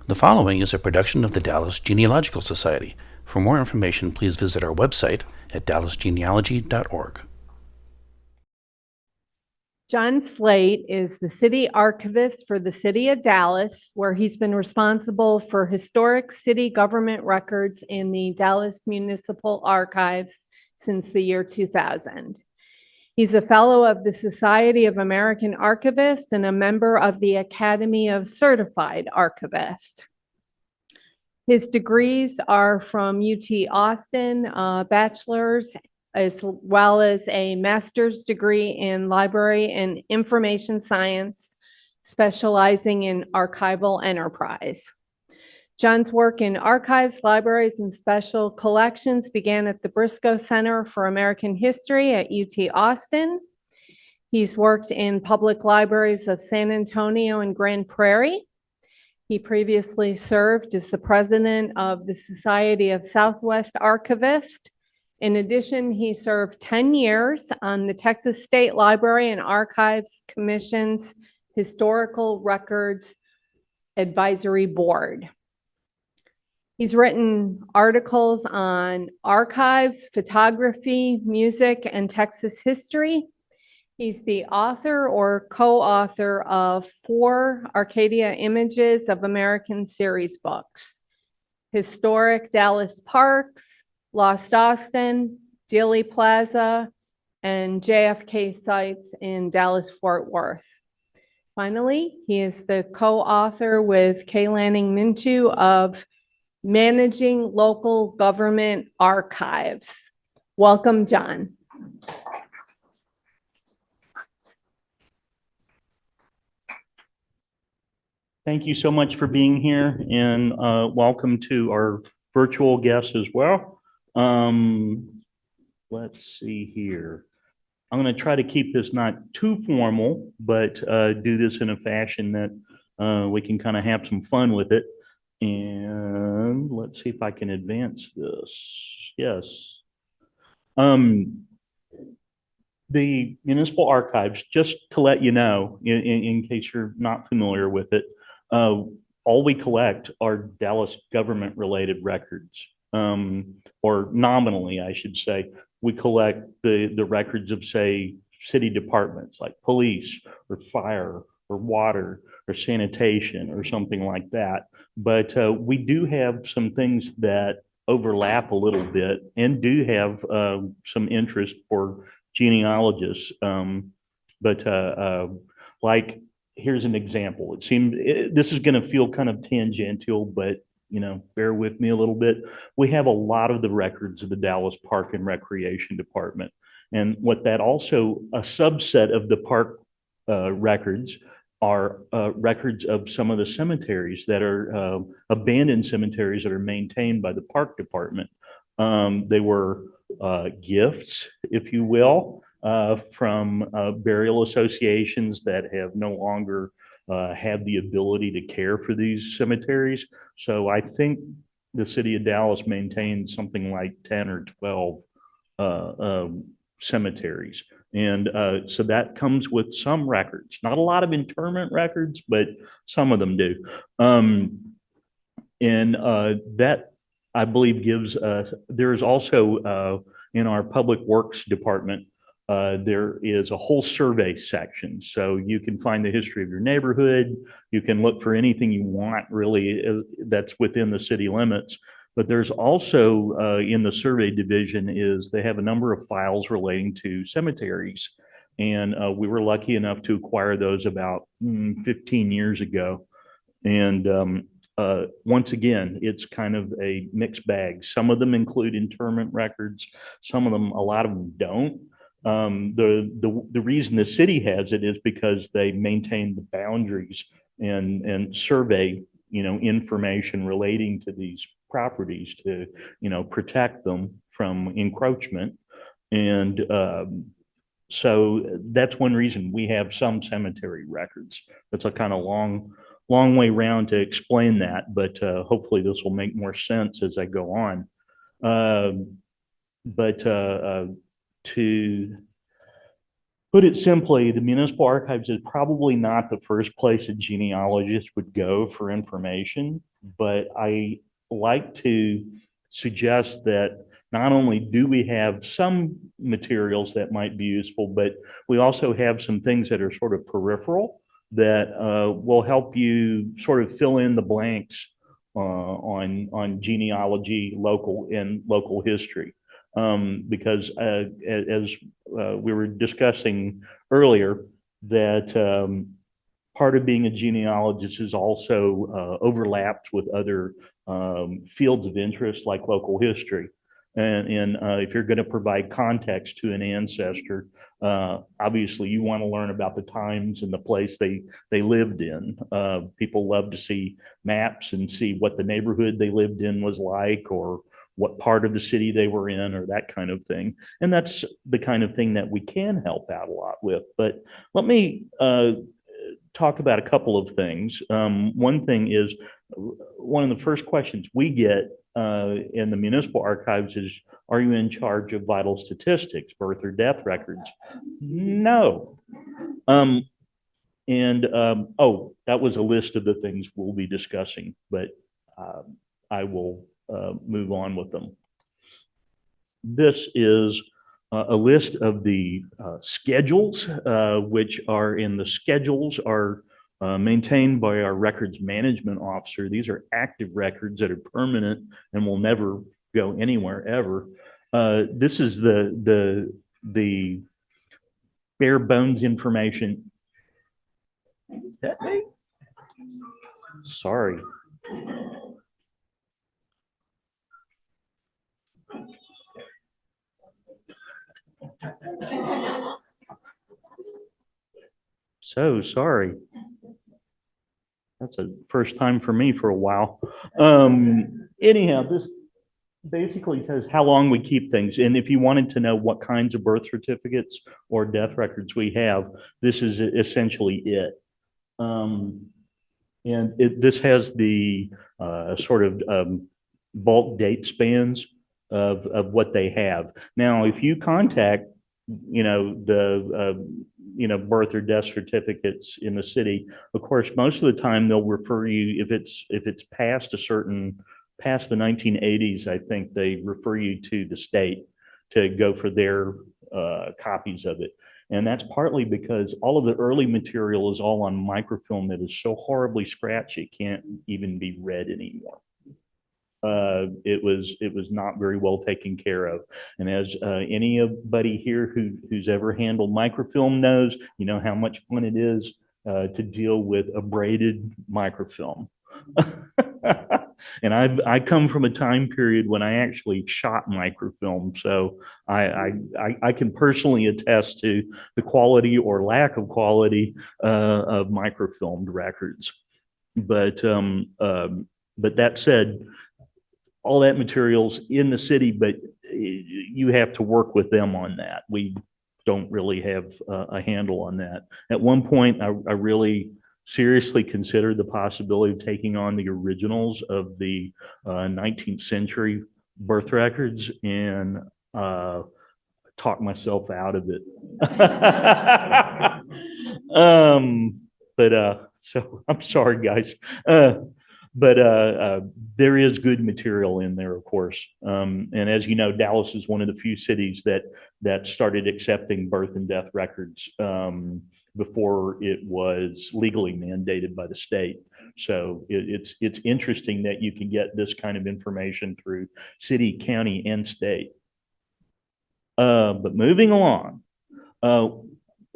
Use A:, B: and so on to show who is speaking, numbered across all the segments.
A: The following is a production of the Dallas Genealogical Society. For more information, please visit our website at dallasgenealogy.org.
B: John Slate is the city archivist for the city of Dallas, where he's been responsible for historic city government records in the Dallas Municipal Archives since the year 2000. He's a fellow of the Society of American Archivists and a member of the Academy of Certified Archivists. His degrees are from UT Austin, bachelor's, as well as a master's degree in library and information science, specializing in archival enterprise. John's work in archives, libraries, and special collections began at the Briscoe Center for American History at UT Austin. He's worked in public libraries of San Antonio and Grand Prairie. He previously served as the president of the Society of Southwest Archivists. In addition, he served 10 years on the Texas State Library and Archives Commission's Historical Records Advisory Board. He's written articles on archives, photography, music, and Texas history. He's the author or co-author of 4 Arcadia Images of American series books: Historic Dallas Parks, Lost Austin, Dealey Plaza, and JFK sites in Dallas-Fort Worth. Finally, he is the co-author with Kay Lanning Minshew of Managing Local Government Archives. Welcome, John.
C: Thank you so much for being here, and welcome to our virtual guests as well. Let's see here. I'm going to try to keep this not too formal, but do this in a fashion that we can kind of have some fun with it. And let's see if I can advance this. Yes. The Municipal Archives, just to let you know, in case you're not familiar with it, all we collect are Dallas government-related records, or nominally, I should say. We collect the records of, say, city departments like police or fire or water or sanitation or something like that. But we do have some things that overlap a little bit and do have some interest for genealogists. Like, here's an example. It seems this is going to feel kind of tangential, but bear with me a little bit. We have a lot of the records of the Dallas Park and Recreation Department. And what that also, a subset of the park records are records of some of the cemeteries that are abandoned cemeteries that are maintained by the park department. They were gifts, if you will, from burial associations that have no longer have the ability to care for these cemeteries. So I think the city of Dallas maintains something like 10 or 12 cemeteries. And so that comes with some records, not a lot of interment records, but some of them do. That, I believe, gives there is also in our public works department, there is a whole survey section. So you can find the history of your neighborhood. You can look for anything you want, really, that's within the city limits. But there's also in the survey division they have a number of files relating to cemeteries. And we were lucky enough to acquire those about 15 years ago. And once again, it's kind of a mixed bag. Some of them include interment records. Some of them, a lot of them don't. The reason the city has it is because they maintain the boundaries and survey, information relating to these properties to, protect them from encroachment. And so that's one reason we have some cemetery records. That's a kind of long way round to explain that, but hopefully this will make more sense as I go on. Put it simply, the Municipal Archives is probably not the first place a genealogist would go for information, but I like to suggest that not only do we have some materials that might be useful, but we also have some things that are sort of peripheral that will help you sort of fill in the blanks on genealogy, local history. Because as we were discussing earlier, that part of being a genealogist is also overlapped with other fields of interest like local history. And if you're going to provide context to an ancestor, obviously you want to learn about the times and the place they lived in. People love to see maps and see what the neighborhood they lived in was like, or what part of the city they were in, or that kind of thing. And that's the kind of thing that we can help out a lot with. But let me talk about a couple of things. One thing is, one of the first questions we get in the municipal archives is, are you in charge of vital statistics, birth or death records? No. Oh, that was a list of the things we'll be discussing, but I will move on with them. This is a list of the schedules, which are in the schedules are maintained by our records management officer. These are active records that are permanent and will never go anywhere ever. This is the bare bones information. Is that me? Sorry. So sorry. That's a first time for me for a while. Anyhow, this basically says how long we keep things. And if you wanted to know what kinds of birth certificates or death records we have, this is essentially it. This has the sort of bulk date spans of what they have. Now, if you contact, the birth or death certificates in the city, of course, most of the time they'll refer you, if it's past the 1980s, I think they refer you to the state to go for their copies of it. And that's partly because all of the early material is all on microfilm that is so horribly scratchy it can't even be read anymore. It was not very well taken care of. And as anybody here who's ever handled microfilm knows, you know how much fun it is to deal with abraded microfilm. And I come from a time period when I actually shot microfilm, so I can personally attest to the quality or lack of quality of microfilmed records. But that said, all that material's in the city, but you have to work with them on that. We don't really have a handle on that. At one point, I really seriously considered the possibility of taking on the originals of the 19th century birth records, and talked myself out of it. So I'm sorry, guys. But there is good material in there, of course. And as you know, Dallas is one of the few cities that started accepting birth and death records before it was legally mandated by the state. So it's interesting that you can get this kind of information through city, county, and state. But moving along,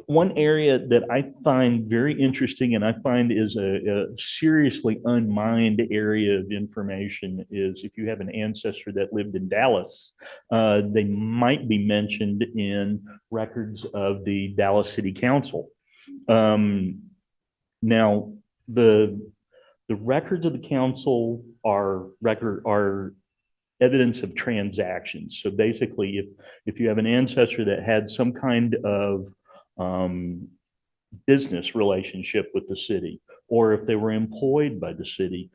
C: one area that I find very interesting and I find is a seriously unmined area of information is if you have an ancestor that lived in Dallas, they might be mentioned in records of the Dallas City Council. Now, the records of the council are evidence of transactions. So basically, if you have an ancestor that had some kind of business relationship with the city, or if they were employed by the city.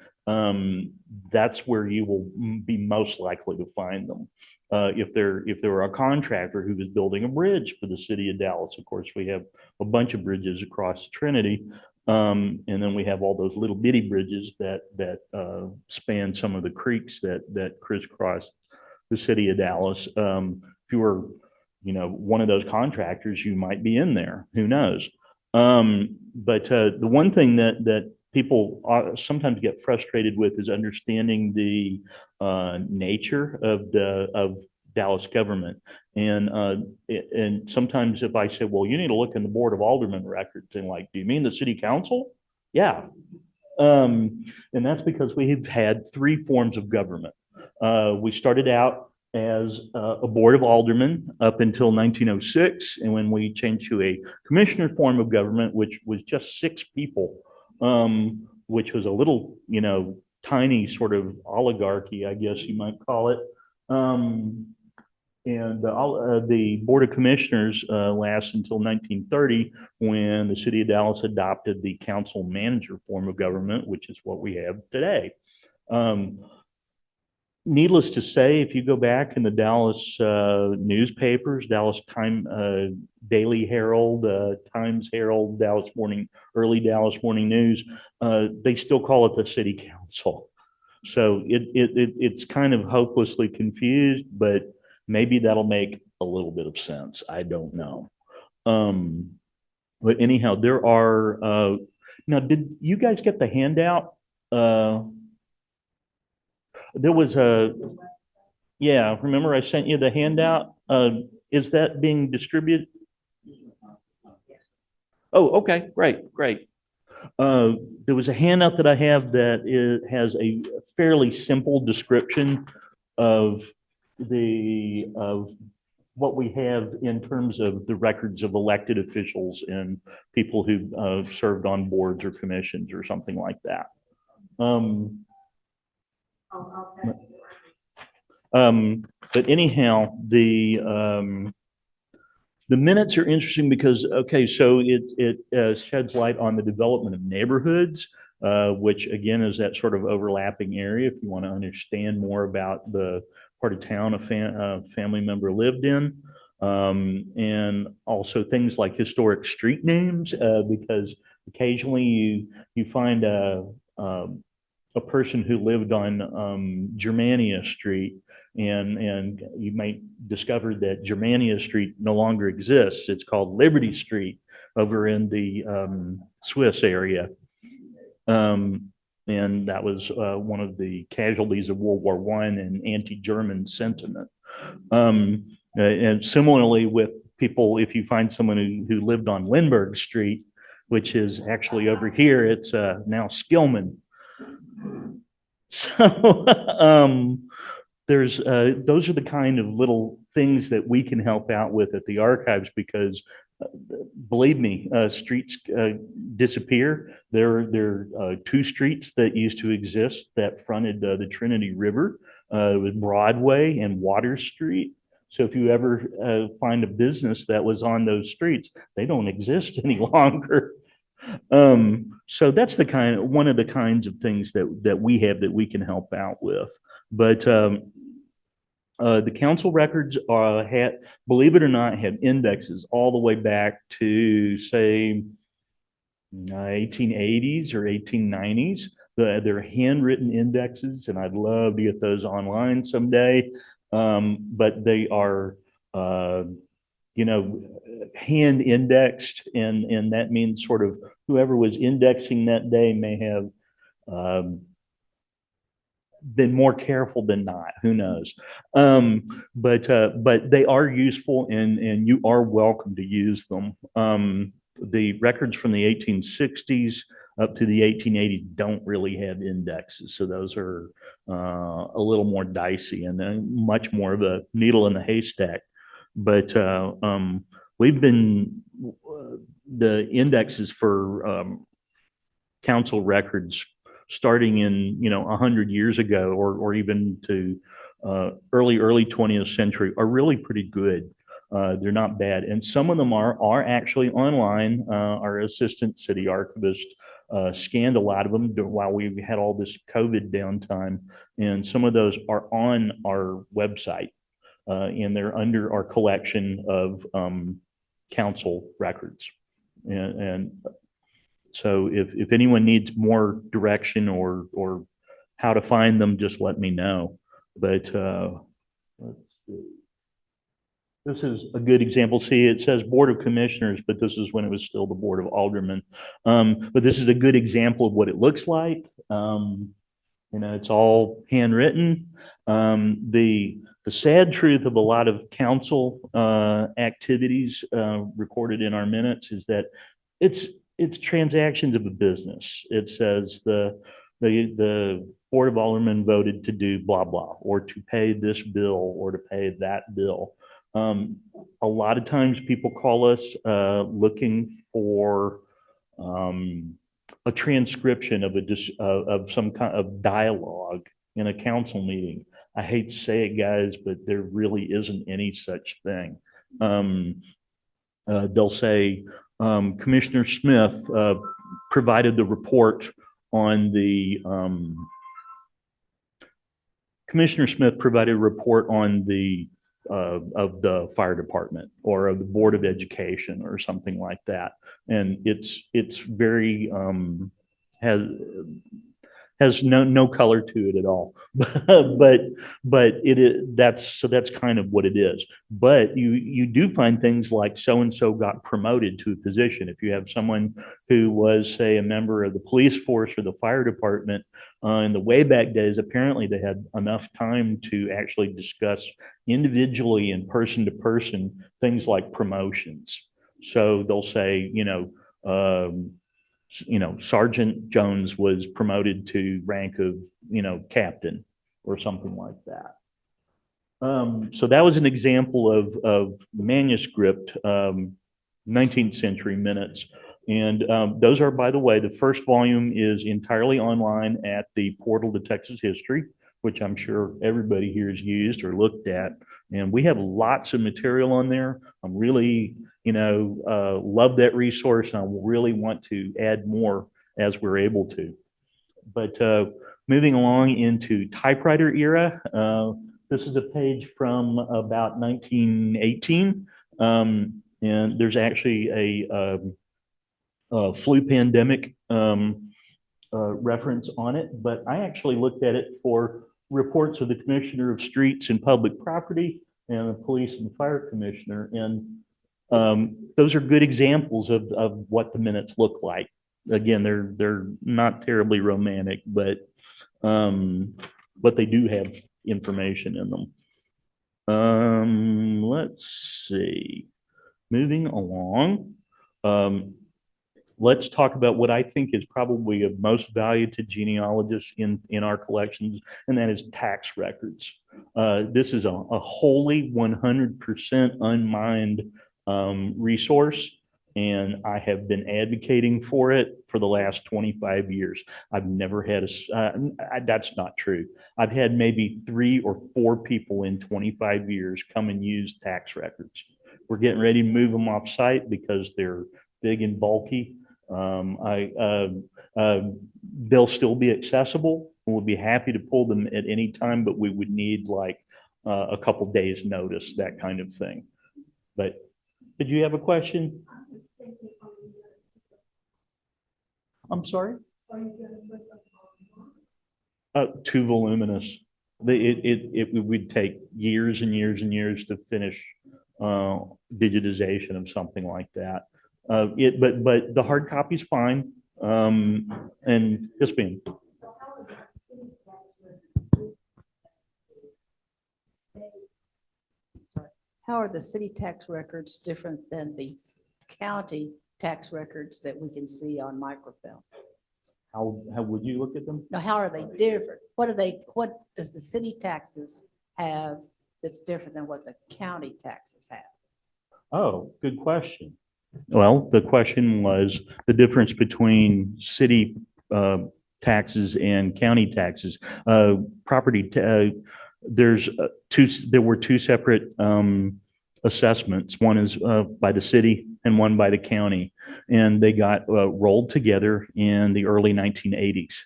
C: That's where you will be most likely to find them. If they were a contractor who was building a bridge for the city of Dallas, of course, we have a bunch of bridges across the Trinity. And then we have all those little bitty bridges that span some of the creeks that crisscross the city of Dallas. If you were, one of those contractors, you might be in there. Who knows? But the one thing that people sometimes get frustrated with is understanding the nature of Dallas government. And sometimes if I say, well, you need to look in the Board of Aldermen records, and like, do you mean the city council? Yeah. And that's because we've had three forms of government. We started out as a board of aldermen up until 1906, and when we changed to a commissioner form of government, which was just 6 people, which was a little, tiny sort of oligarchy, I guess you might call it. And the Board of Commissioners lasts until 1930, when the city of Dallas adopted the council manager form of government, which is what we have today. Needless to say, if you go back in the Dallas newspapers, Dallas Daily Herald, Times Herald, Dallas Morning, early Dallas Morning News, they still call it the city council. So it's kind of hopelessly confused, but maybe that'll make a little bit of sense. I don't know. But anyhow, there are, now, did you guys get the handout? There was yeah, remember I sent you the handout? Is that being distributed? Oh, okay, great. There was a handout that I have that has a fairly simple description of what we have in terms of the records of elected officials and people who served on boards or commissions or something like that. But anyhow, the minutes are interesting because, okay, so it sheds light on the development of neighborhoods, which again is that sort of overlapping area. If you want to understand more about the part of town a family member lived in, and also things like historic street names, because occasionally you find a person who lived on Germania Street, and you might discover that Germania Street no longer exists. It's called Liberty Street over in the Swiss area. And that was one of the casualties of World War I and anti-German sentiment. And similarly with people, if you find someone who lived on Lindbergh Street, which is actually over here, it's now Skillman. So there's those are the kind of little things that we can help out with at the archives, because believe me, streets disappear. There are 2 streets that used to exist that fronted the Trinity River. It was Broadway and Water Street. So if you ever find a business that was on those streets, they don't exist any longer. So that's one of the kinds of things that we have that we can help out with. But the council records believe it or not, have indexes all the way back to, say, 1880s or 1890s. They're handwritten indexes, and I'd love to get those online someday. But they are, hand indexed, and that means sort of whoever was indexing that day may have been more careful than not. Who knows? But they are useful, and you are welcome to use them. The records from the 1860s up to the 1880s don't really have indexes, so those are a little more dicey and much more of a needle in the haystack. But we've been the indexes for council records starting in 100 years ago, or even to early 20th century, are really pretty good. They're not bad, and some of them are actually online. Our assistant city archivist scanned a lot of them while we had all this COVID downtime, and some of those are on our website, and they're under our collection of council records. And so if anyone needs more direction or how to find them, just let me know. But let's see. This is a good example. See, it says Board of Commissioners, but this is when it was still the Board of Aldermen. But this is a good example of what it looks like. It's all handwritten. The sad truth of a lot of council activities recorded in our minutes is that it's transactions of a business. It says the Board of Aldermen voted to do blah, blah, or to pay this bill or to pay that bill. A lot of times people call us looking for a transcription of some kind of dialogue in a council meeting. I hate to say it, guys, but there really isn't any such thing. They'll say, Commissioner Smith provided the report on the Commissioner Smith provided a report on the of the fire department or of the Board of Education or something like that. And it's very has no color to it at all. but that's kind of what it is. But you do find things like so and so got promoted to a position. If you have someone who was, say, a member of the police force or the fire department in the way back days, apparently they had enough time to actually discuss individually and person to person things like promotions. So they'll say, Sergeant Jones was promoted to rank of, captain or something like that. So that was an example of manuscript 19th century minutes. And those are, by the way, the first volume is entirely online at the portal to Texas History, which I'm sure everybody here has used or looked at. And we have lots of material on there. I'm really, love that resource. And I really want to add more as we're able to. But moving along into typewriter era, this is a page from about 1918. And there's actually a flu pandemic reference on it, but I actually looked at it for reports of the Commissioner of Streets and Public Property and the Police and Fire Commissioner. And those are good examples of what the minutes look like. Again, they're not terribly romantic, but they do have information in them. Let's see. Moving along. Let's talk about what I think is probably of most value to genealogists in our collections, and that is tax records. This is a wholly 100% unmined resource, and I have been advocating for it for the last 25 years. I've never had that's not true. I've had maybe 3 or 4 people in 25 years come and use tax records. We're getting ready to move them off site because they're big and bulky. They'll still be accessible. We'll be happy to pull them at any time, but we would need like a couple days notice, that kind of thing. But did you have a question? I'm sorry? Too voluminous. It would take years and years and years to finish digitization of something like that. But the hard copy is fine. And just being.
D: How are the city tax records different than the county tax records that we can see on microfilm?
C: How would you look at them?
D: Now, how are they different? What does the city taxes have that's different than what the county taxes have?
C: Oh, good question. Well, the question was the difference between city taxes and county taxes. There were 2 separate assessments. One is by the city and one by the county. And they got rolled together in the early 1980s.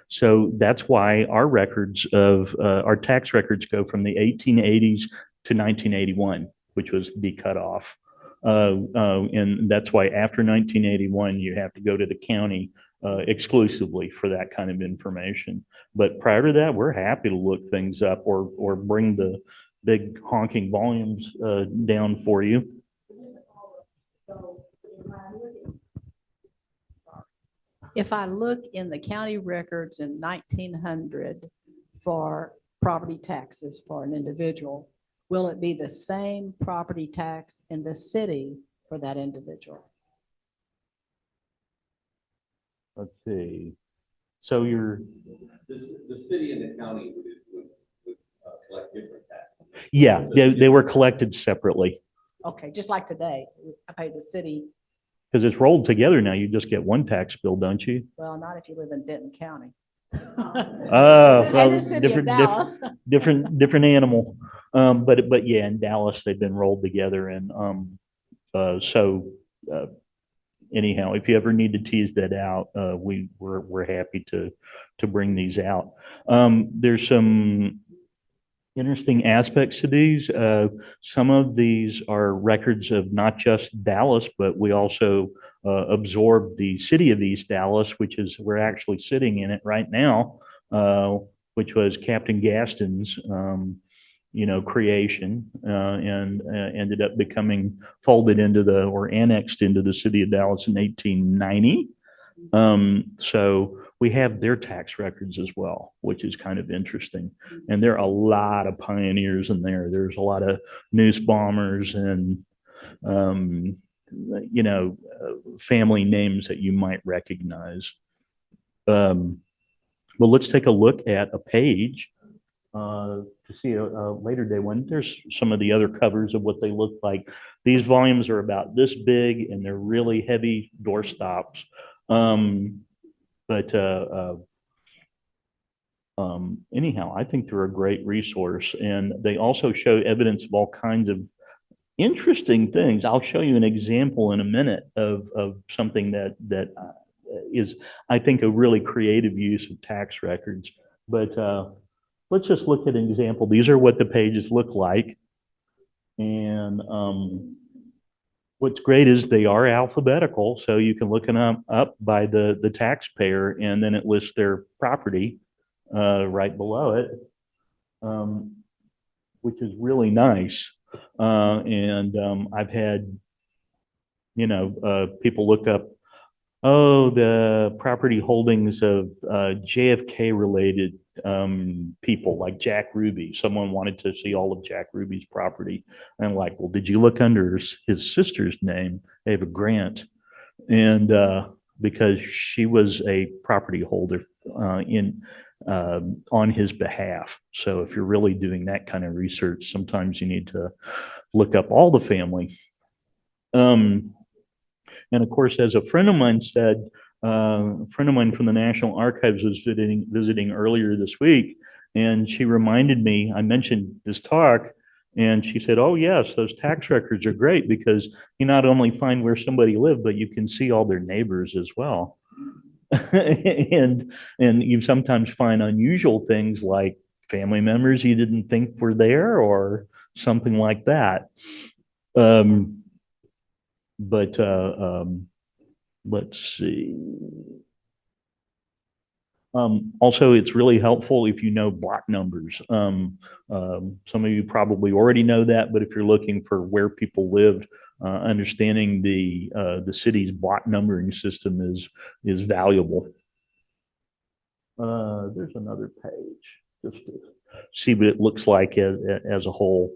C: So that's why our records of our tax records go from the 1880s to 1981, which was the cutoff. And that's why after 1981, you have to go to the county exclusively for that kind of information. But prior to that, we're happy to look things up or bring the big honking volumes down for you.
D: If I look in the county records in 1900 for property taxes for an individual, will it be the same property tax in the city for that individual?
C: Let's see. So you're,
E: The city and the county would collect different taxes.
C: yeah, they were collected separately
D: Okay, just like today, I pay the city,
C: because it's rolled together now. You just get one tax bill, don't you?
D: well, not if you live in Denton County.
C: Oh,
D: And
C: well,
D: the city of
C: different,
D: Dallas.
C: different animal. But yeah, in Dallas, they've been rolled together. And anyhow, if you ever need to tease that out, we're happy to bring these out. There's some interesting aspects to these. Some of these are records of not just Dallas, but we also absorbed the city of East Dallas, which is, we're actually sitting in it right now, which was Captain Gaston's, creation, and ended up becoming folded into or annexed into the city of Dallas in 1890. So we have their tax records as well, which is kind of interesting. And there are a lot of pioneers in there. There's a lot of noose bombers and, family names that you might recognize. Well, let's take a look at a page to see a later day one. There's some of the other covers of what they look like. These volumes are about this big and they're really heavy doorstops. Anyhow, I think they're a great resource, and they also show evidence of all kinds of interesting things. I'll show you an example in a minute of something that is, I think, a really creative use of tax records. But let's just look at an example. These are what the pages look like. And what's great is they are alphabetical, so you can look them up by the taxpayer, and then it lists their property right below it, which is really nice. I've had, people look up, the property holdings of JFK related people like Jack Ruby. Someone wanted to see all of Jack Ruby's property. And I'm like, well, did you look under his sister's name, Ava Grant? And because she was a property holder on his behalf. So if you're really doing that kind of research, sometimes you need to look up all the family. And of course, as a friend of mine said, a friend of mine from the National Archives was visiting earlier this week, and she reminded me, I mentioned this talk, and she said, oh yes, those tax records are great because you not only find where somebody lived, but you can see all their neighbors as well. and you sometimes find unusual things like family members you didn't think were there or something like that. Let's see. Also, it's really helpful if you know block numbers. Some of you probably already know that, but if you're looking for where people lived, understanding the city's block numbering system is valuable. There's another page just to see what it looks like as a whole.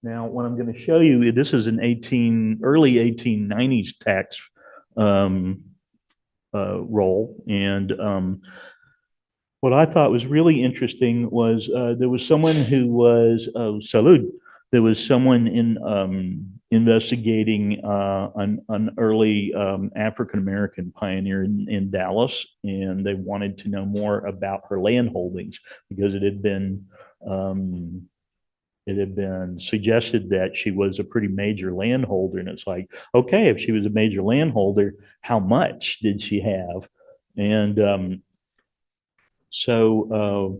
C: Now, what I'm going to show you, this is an early 1890s tax roll. And what I thought was really interesting was there was someone who was, Salud, there was someone investigating an early African-American pioneer in Dallas, and they wanted to know more about her land holdings because it had been it had been suggested that she was a pretty major landholder. And it's like, okay, if she was a major landholder, how much did she have? And so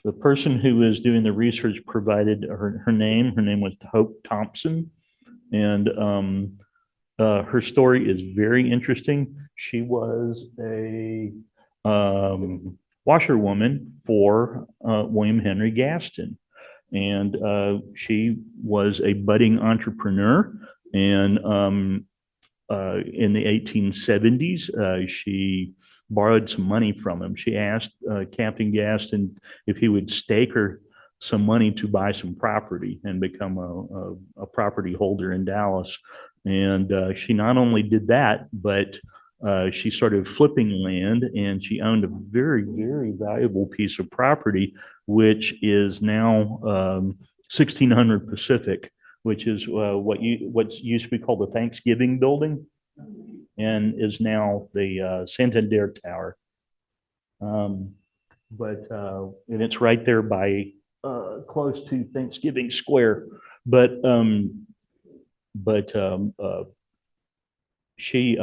C: the person who was doing the research provided her name. Her name was Hope Thompson. And her story is very interesting. She was a washerwoman for William Henry Gaston. And she was a budding entrepreneur. And in the 1870s, she borrowed some money from him. She asked Captain Gaston if he would stake her some money to buy some property and become a property holder in Dallas. And she not only did that, but she started flipping land, and she owned a very, very valuable piece of property, which is now 1600 Pacific, which is what's used to be called the Thanksgiving Building, and is now the Santander Tower. And it's right there by close to Thanksgiving Square. But she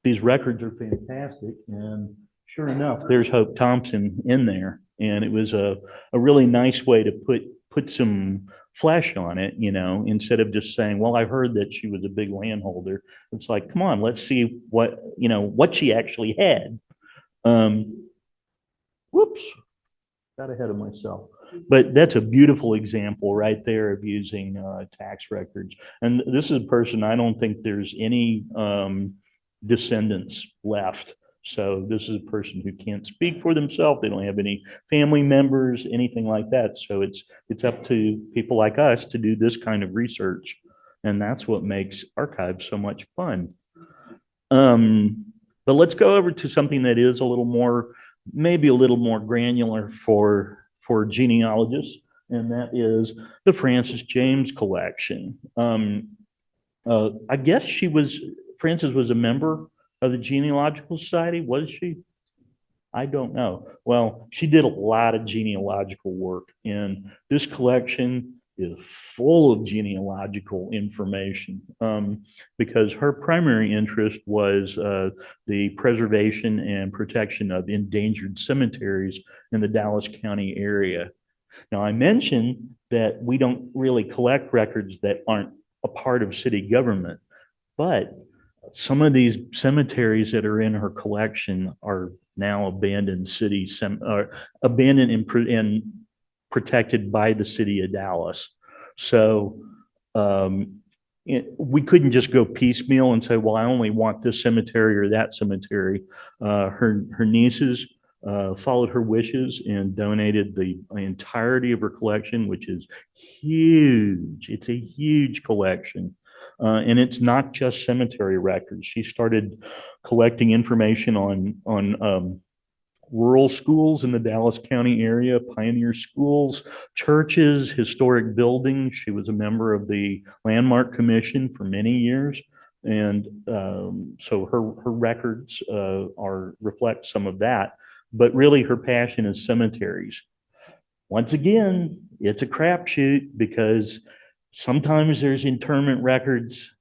C: these records are fantastic, and sure enough, there's Hope Thompson in there, and it was a really nice way to put some flesh on it, you know, instead of just saying, well, I heard that she was a big landholder. It's like, come on, let's see what she actually had. Whoops, got ahead of myself. But that's a beautiful example right there of using tax records. And this is a person, I don't think there's any descendants left. So this is a person who can't speak for themselves. They don't have any family members, anything like that. So it's up to people like us to do this kind of research. And that's what makes archives so much fun. But let's go over to something that is a little more, maybe a little more granular for genealogists, and that is the Francis James collection. I guess Frances was a member of the Genealogical Society, was she? I don't know. Well, she did a lot of genealogical work, and this collection is full of genealogical information because her primary interest was the preservation and protection of endangered cemeteries in the Dallas County area. Now, I mentioned that we don't really collect records that aren't a part of city government, but some of these cemeteries that are in her collection are now abandoned abandoned and protected by the city of Dallas. So we couldn't just go piecemeal and say, well, I only want this cemetery or that cemetery. Her nieces followed her wishes and donated the entirety of her collection, which is huge. It's a huge collection. And it's not just cemetery records. She started collecting information on rural schools in the Dallas County area, pioneer schools, churches, historic buildings. She was a member of the Landmark Commission for many years. And so her records reflect some of that. But really, her passion is cemeteries. Once again, it's a crapshoot because sometimes there's interment records,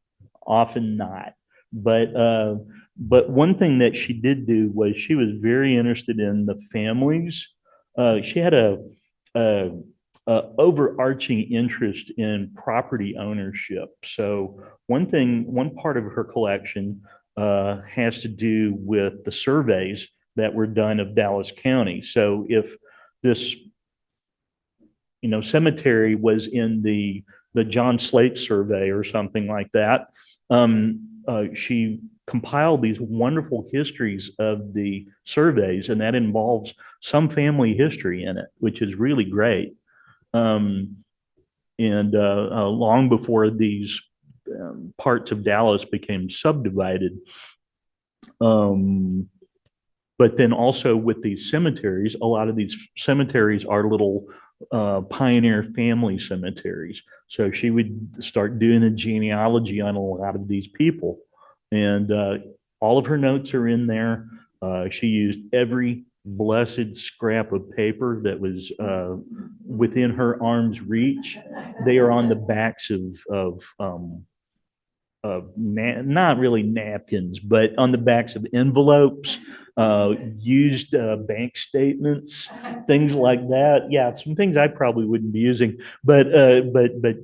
C: often not. But one thing that she did do was she was very interested in the families. She had a overarching interest in property ownership. So one part of her collection has to do with the surveys that were done of Dallas County. So if this cemetery was in the John Slate survey or something like that, she compiled these wonderful histories of the surveys, and that involves some family history in it, which is really great. And long before these parts of Dallas became subdivided. But then also with these cemeteries, a lot of these cemeteries are little pioneer family cemeteries. So she would start doing a genealogy on a lot of these people. And all of her notes are in there. She used every blessed scrap of paper that was within her arm's reach. They are on the backs of not really napkins, but on the backs of envelopes, used bank statements, things like that. Yeah, some things I probably wouldn't be using, but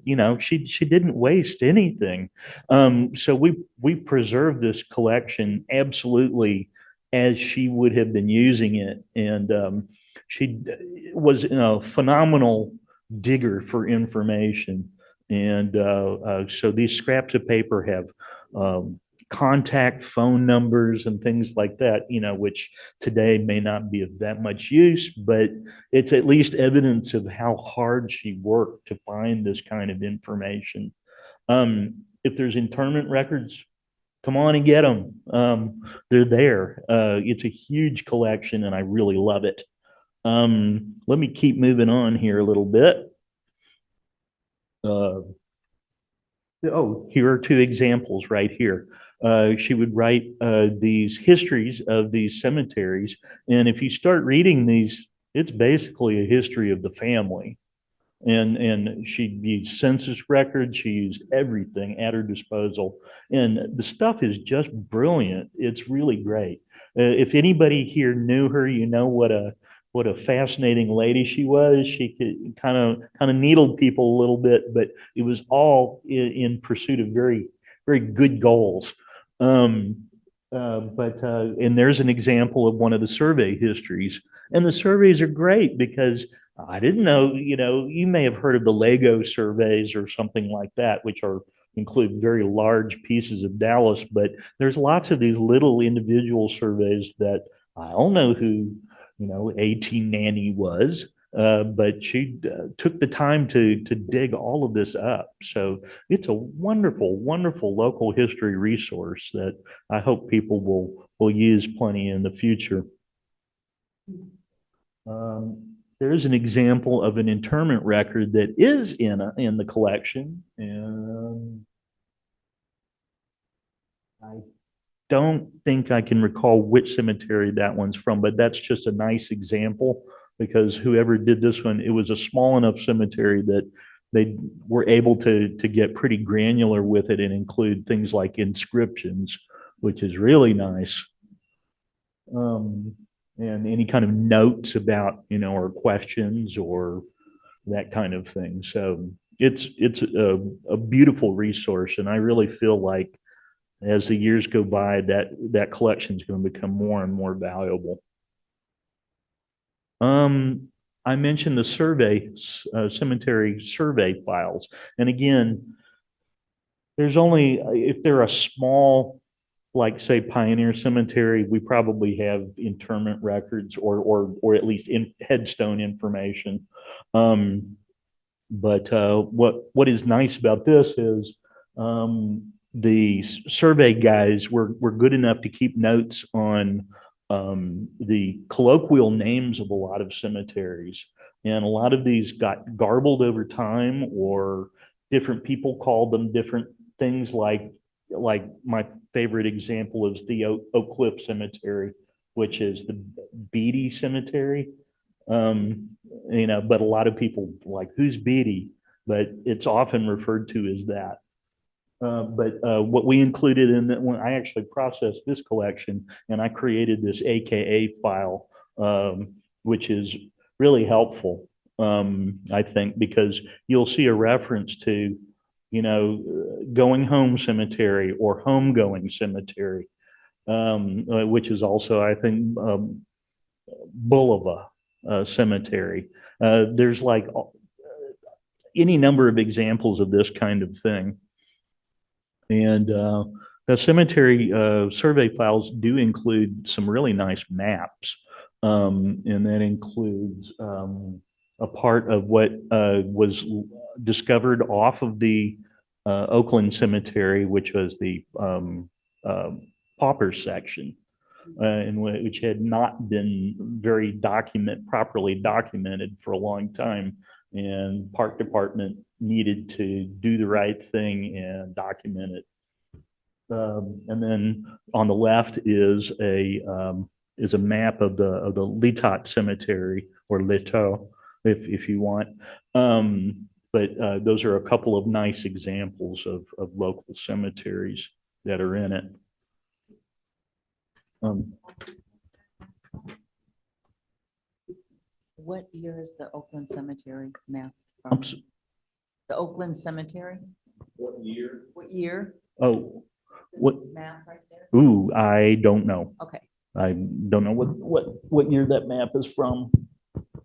C: you know, she didn't waste anything. So we preserved this collection absolutely as she would have been using it, and she was, you know, phenomenal digger for information. And so these scraps of paper have contact phone numbers and things like that, you know, which today may not be of that much use, but it's at least evidence of how hard she worked to find this kind of information. If there's internment records, come on and get them. They're there. It's a huge collection and I really love it. Let me keep moving on here a little bit. Oh, here are two examples right here. She would write these histories of these cemeteries. And if you start reading these, it's basically a history of the family. And she used census records, she used everything at her disposal. And the stuff is just brilliant. It's really great. If anybody here knew her, you know what a fascinating lady she was. She could kind of needled people a little bit, but it was all in pursuit of very good goals. And there's an example of one of the survey histories, and the surveys are great because I didn't know, you know, you may have heard of the Lego surveys or something like that, which are include very large pieces of Dallas, but there's lots of these little individual surveys that I don't know who, you know, A.T. Nanny was, but she took the time to dig all of this up. So it's a wonderful, wonderful local history resource that I hope people will use plenty in the future. There's an example of an interment record that is in the collection, and I don't think I can recall which cemetery that one's from, but that's just a nice example because whoever did this one, it was a small enough cemetery that they were able to get pretty granular with it and include things like inscriptions, which is really nice. And any kind of notes about, you know, or questions or that kind of thing. So it's a beautiful resource, and I really feel like as the years go by, that collection is going to become more and more valuable. I mentioned the cemetery survey files, and again, there's only if they're a small, like say Pioneer Cemetery, we probably have interment records or at least headstone information. But what is nice about this is the survey guys were good enough to keep notes on the colloquial names of a lot of cemeteries. And a lot of these got garbled over time, or different people called them different things, like my favorite example is the Oak Cliff Cemetery, which is the Beatty Cemetery. You know, but a lot of people like, who's Beatty? But it's often referred to as that. But what we included in that, when I actually processed this collection and I created this AKA file, which is really helpful, I think, because you'll see a reference to, you know, Going Home Cemetery or Homegoing Cemetery, which is also, I think, Bulova Cemetery. There's like any number of examples of this kind of thing. And the cemetery survey files do include some really nice maps. And that includes a part of what was discovered off of the Oakland Cemetery, which was the pauper section, in which had not been very properly documented for a long time. And Park Department needed to do the right thing and document it. And then on the left is a is a map of the Litat Cemetery, or Lito, if you want. But those are a couple of nice examples of local cemeteries that are in it.
F: What year is the Oakland Cemetery map
C: I'm
F: from? The Oakland Cemetery?
E: What year?
F: What year?
C: Oh,
F: Is
C: what?
F: the Map right there?
C: Ooh, I don't know.
F: Okay.
C: I don't know what year that map is from.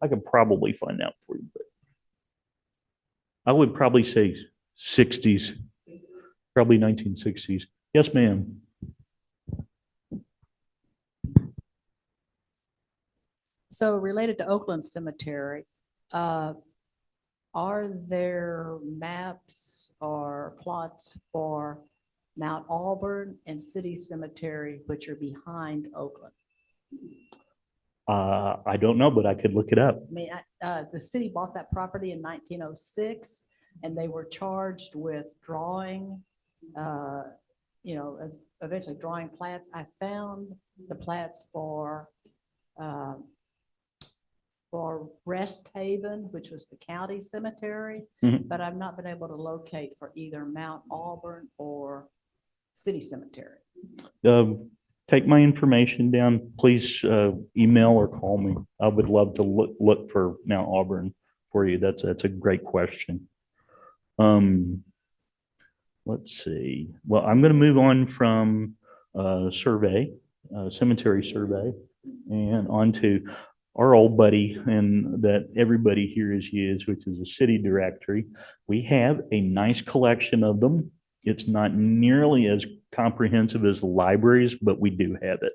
C: I could probably find out for you, but I would probably say 60s, probably 1960s. Yes, ma'am.
D: So related to Oakland Cemetery, are there maps or plots for Mount Auburn and City Cemetery, which are behind Oakland?
C: I don't know, but I could look it up.
D: I mean, the city bought that property in 1906, and they were charged with drawing, eventually drawing plats. I found the plats for Rest Haven, which was the county cemetery,
C: Mhm.
D: but I've not been able to locate for either Mount Auburn or City Cemetery.
C: Take my information down. Please email or call me. I would love to look for Mount Auburn for you. That's a great question. Let's see. Well, I'm going to move on from cemetery survey, and on to our old buddy, and that everybody here has used, which is a city directory. We have a nice collection of them. It's not nearly as comprehensive as the libraries, but we do have it.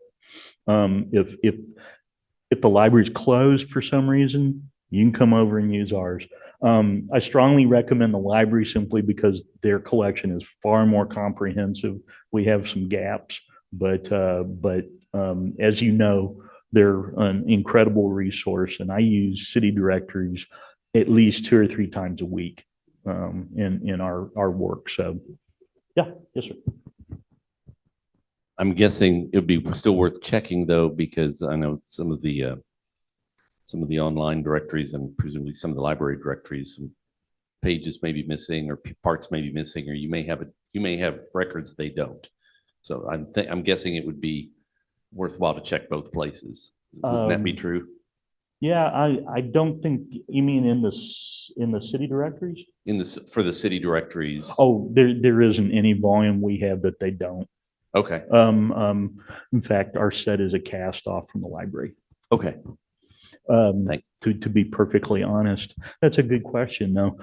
C: If the library's closed for some reason, you can come over and use ours. I strongly recommend the library simply because their collection is far more comprehensive. We have some gaps, but as you know, they're an incredible resource, and I use city directories at least 2 or 3 times a week in our work. So, yeah, yes, sir.
G: I'm guessing it would be still worth checking though, because I know some of the online directories and presumably some of the library directories, some pages may be missing or parts may be missing, or you may have records they don't. So I'm guessing it would be worthwhile to check both places. Wouldn't that be true?
C: Yeah, I don't think you mean in the city directories.
G: For the city directories.
C: Oh, there isn't any volume we have that they don't.
G: Okay.
C: In fact, our set is a cast off from the library.
G: Okay. Thanks.
C: To be perfectly honest, that's a good question though.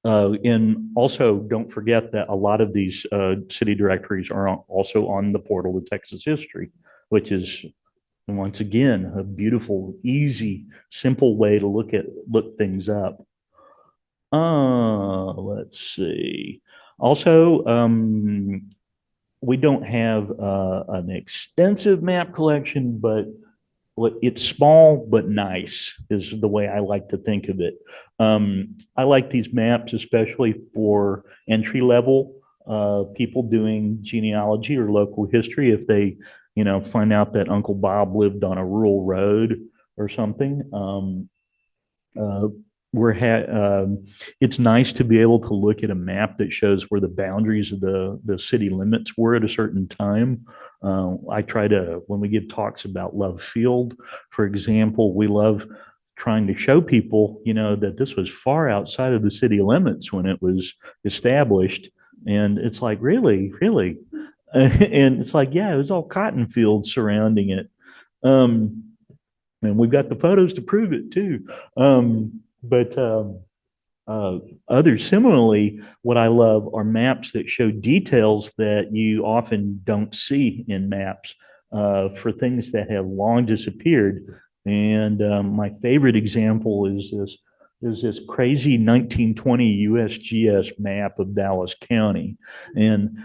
C: And also don't forget that a lot of these city directories are also on the portal to Texas history, which is once again a beautiful, easy, simple way to look things up. Let's see. Also, we don't have an extensive map collection, but it's small but nice is the way I like to think of it. I like these maps, especially for entry level people doing genealogy or local history. If they, find out that Uncle Bob lived on a rural road or something, it's nice to be able to look at a map that shows where the boundaries of the city limits were at a certain time. I try to, when we give talks about Love Field, for example, we love trying to show people, that this was far outside of the city limits when it was established. And it's like, really? And it's like, yeah, it was all cotton fields surrounding it. And we've got the photos to prove it too. But others similarly, what I love are maps that show details that you often don't see in maps for things that have long disappeared. And my favorite example is this crazy 1920 USGS map of Dallas County. And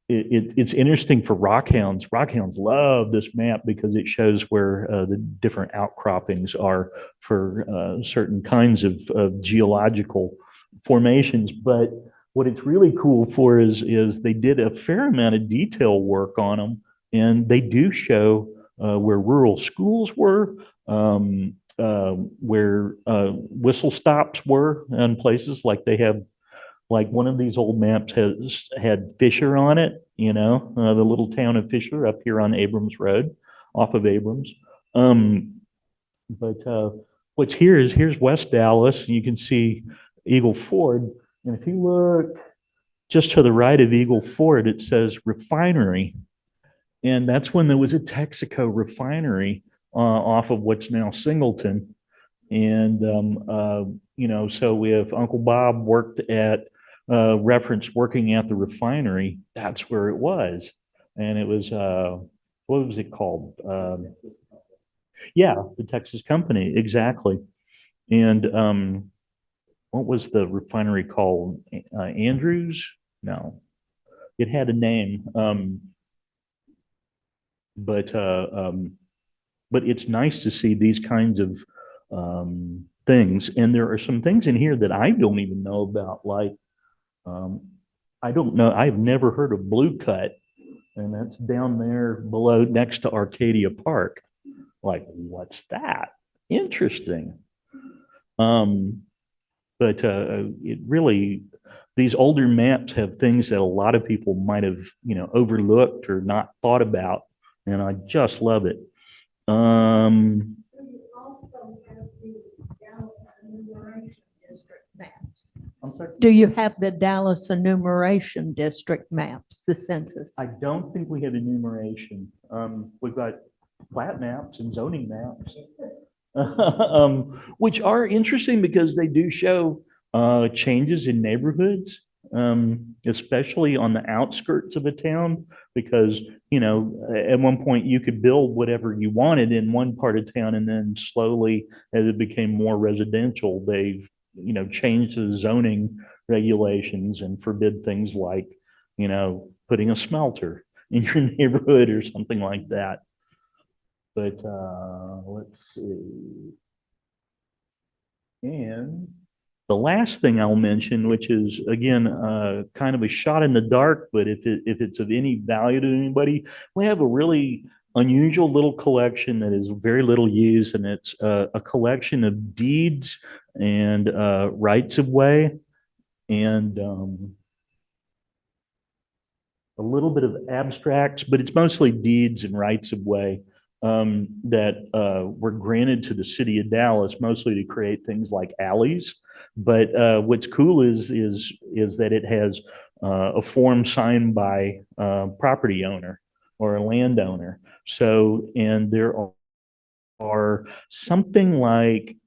C: it's interesting for rockhounds. Rockhounds love this map because it shows where the different outcroppings are for certain kinds of geological formations. But what it's really cool for is they did a fair amount of detail work on them And they do show where rural schools were, where whistle stops were, and places like they have, like one of these old maps had Fisher on it, the little town of Fisher up here on Abrams Road, off of Abrams. But what's here is here's West Dallas, and you can see Eagle Ford. And if you look just to the right of Eagle Ford, it says refinery. And that's when there was a Texaco refinery off of what's now Singleton. And, so if Uncle Bob worked at, reference working at the refinery, that's where it was. And it was, what was it called? Yeah, the Texas company, exactly. And what was the refinery called? Andrews? No, it had a name. But it's nice to see these kinds of things. And there are some things in here that I don't even know about. Like, I don't know. I've never heard of Blue Cut, and that's down there below next to Arcadia Park. Like, what's that? Interesting. But it really, these older maps have things that a lot of people might have, overlooked or not thought about. And I just love it.
H: Do you have the Dallas enumeration district maps, the census?
C: I don't think we have enumeration. We've got plat maps and zoning maps, which are interesting because they do show changes in neighborhoods, especially on the outskirts of a town, because, at one point you could build whatever you wanted in one part of town, and then slowly, as it became more residential, they've, changed the zoning regulations and forbid things like, putting a smelter in your neighborhood or something like that. But let's see. And the last thing I'll mention, which is again kind of a shot in the dark, but if it's of any value to anybody, we have a really unusual little collection that is very little used, and it's a collection of deeds and rights of way, and a little bit of abstracts, but it's mostly deeds and rights of way that were granted to the city of Dallas, mostly to create things like alleys. But what's cool is that it has a form signed by a property owner or a landowner. So, and there are something like,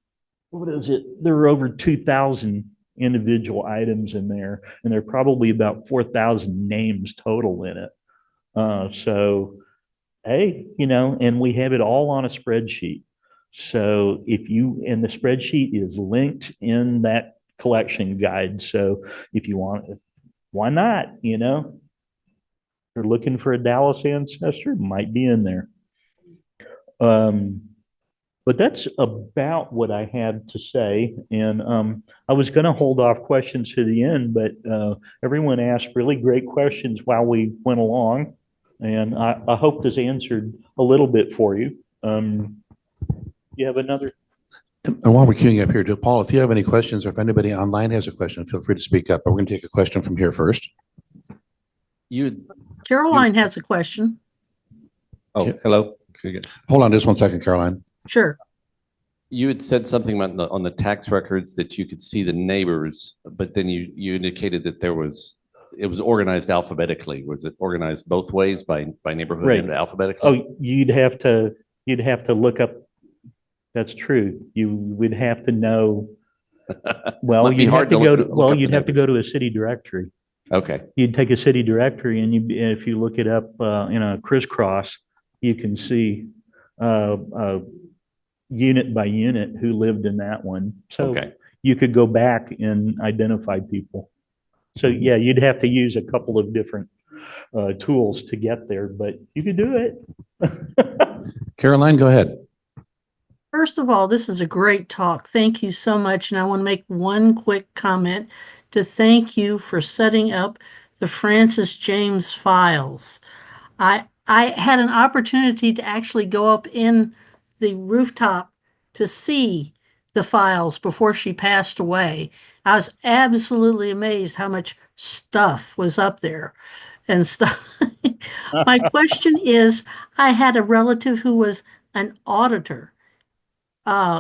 C: what is it? There are over 2,000 individual items in there, and there are probably about 4,000 names total in it. So, hey, and we have it all on a spreadsheet. So and the spreadsheet is linked in that collection guide. So if you want, why not, if you're looking for a Dallas ancestor, it might be in there. But that's about what I had to say. And I was going to hold off questions to the end, but everyone asked really great questions while we went along. And I hope this answered a little bit for you. You have another?
A: And while we're queuing up here, Paul, if you have any questions or if anybody online has a question, feel free to speak up. But we're going to take a question from here first.
H: Caroline has a question.
G: Oh, hello.
A: Hold on just one second, Caroline.
H: Sure.
G: You had said something about on the tax records that you could see the neighbors, but then you indicated that it was organized alphabetically. Was it organized both ways by neighborhood
C: Right.
G: and alphabetically?
C: Oh, you'd have to look up. That's true. You would have to know. Well,
G: Might be
C: you'd have
G: hard
C: to
G: to
C: go
G: look-
C: to,
G: look up the
C: you'd have to
G: neighbors.
C: go to a city directory.
G: Okay.
C: You'd take a city directory, and if you look it up in a crisscross, you can see unit by unit who lived in that one. So
G: Okay.
C: you could go back and identify people. So yeah, you'd have to use a couple of different tools to get there, but you could do it.
A: Caroline, go ahead.
H: First of all, this is a great talk. Thank you so much. And I want to make one quick comment to thank you for setting up the Francis James files. I I had an opportunity to actually go up in the rooftop to see the files before she passed away. I was absolutely amazed how much stuff was up there and stuff. My question is, I had a relative who was an auditor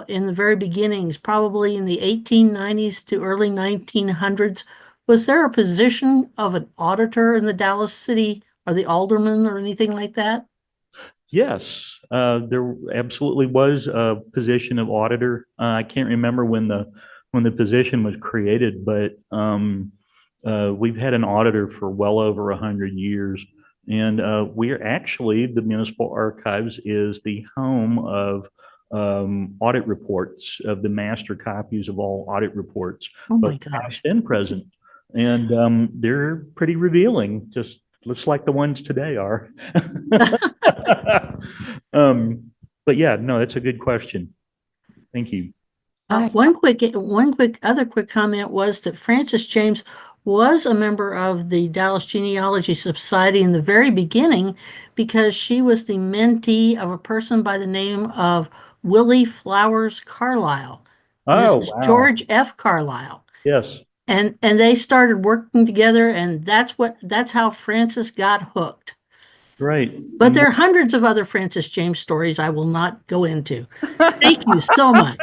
H: in the very beginnings, probably in the 1890s to early 1900s. Was there a position of an auditor in the Dallas City or the alderman or anything like that?
C: Yes, there absolutely was a position of auditor. I can't remember when the position was created, but we've had an auditor for well over 100 years. And we're actually, the Municipal Archives is the home of audit reports, of the master copies of all audit reports,
H: Oh my
C: both
H: gosh.
C: past and present. And they're pretty revealing, just like the ones today are. But yeah, no, that's a good question. Thank you.
H: One quick other quick comment was that Frances James was a member of the Dallas Genealogy Society in the very beginning because she was the mentee of a person by the name of Willie Flowers Carlisle.
C: Oh,
H: Mrs.
C: wow.
H: George F. Carlisle.
C: Yes.
H: And they started working together, and that's how Frances got hooked.
C: Right.
H: But there are hundreds of other Frances James stories I will not go into. Thank you so much.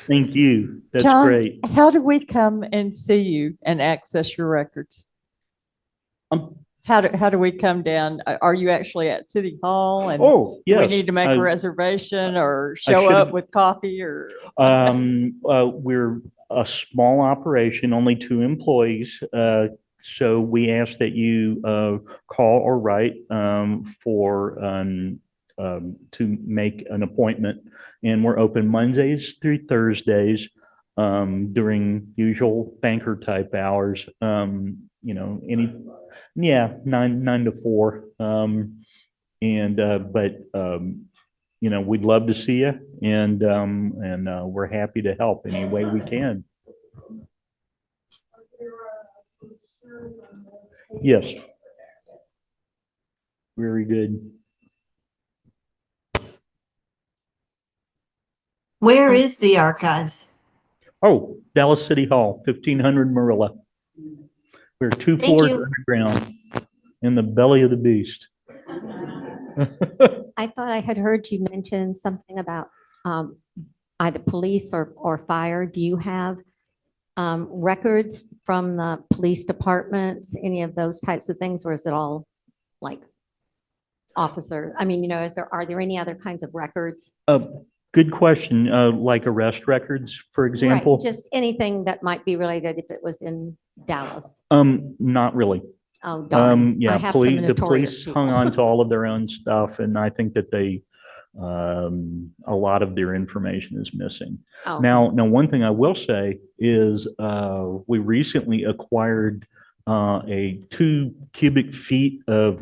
C: Thank you. That's
I: John,
C: great.
I: how do we come and see you and access your records? How do we come down? Are you actually at City Hall and
C: Oh,
I: do we
C: yes.
I: need to make a reservation or show
C: should've-
I: up with coffee or?
C: We're a small operation, only 2 employees. So we ask that you call or write to make an appointment. And we're open Mondays through Thursdays during usual banker type hours. You know, 9 to 4. You know, we'd love to see you, and we're happy to help any way we can. Yes. Very good.
J: Where is the archives?
C: Oh, Dallas City Hall, 1500 Marilla. We're 2 floors
J: you.
C: underground in the belly of the beast.
K: I thought I had heard you mention something about either police or fire. Do you have records from the police departments, any of those types of things, or is it all like officer? I mean, you know, are there any other kinds of records?
C: Good question. Like arrest records, for example?
K: Right, just anything that might be related if it was in Dallas.
C: Not really.
K: Oh, darn. I
C: Yeah,
K: have some
C: the
K: notorious
C: police hung
K: people.
C: on to all of their own stuff, and I think that a lot of their information is missing.
K: Oh.
C: Now, one thing I will say is we recently acquired a 2 cubic feet of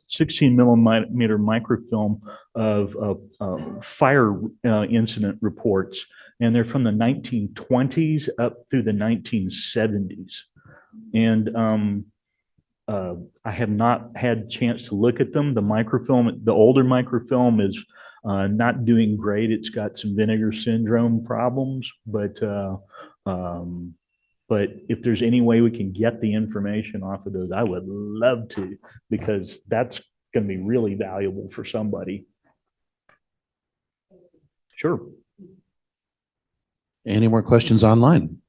C: 16 millimeter microfilm of fire incident reports, and they're from the 1920s up through the 1970s. And I have not had a chance to look at them. The older microfilm is not doing great. It's got some vinegar syndrome problems, but if there's any way we can get the information off of those, I would love to, because that's going to be really valuable for somebody. Sure.
A: Any more questions online?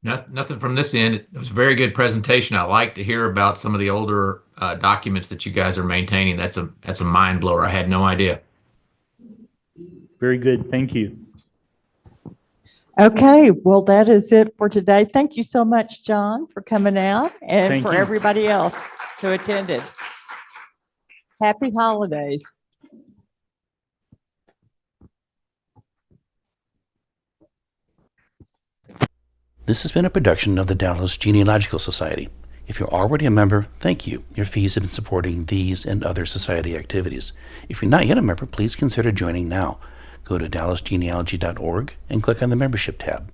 L: Nothing from this end. It was a very good presentation. I like to hear about some of the older documents that you guys are maintaining. That's a mind blower. I had no idea.
C: Very good. Thank you.
I: Okay, well, that is it for today. Thank you so much, John, for coming out and
C: Thank
I: for
C: you.
I: everybody else who attended. Happy holidays.
A: This has been a production of the Dallas Genealogical Society. If you're already a member, thank you. Your fees have been supporting these and other society activities. If you're not yet a member, please consider joining now. Go to dallasgenealogy.org and click on the membership tab.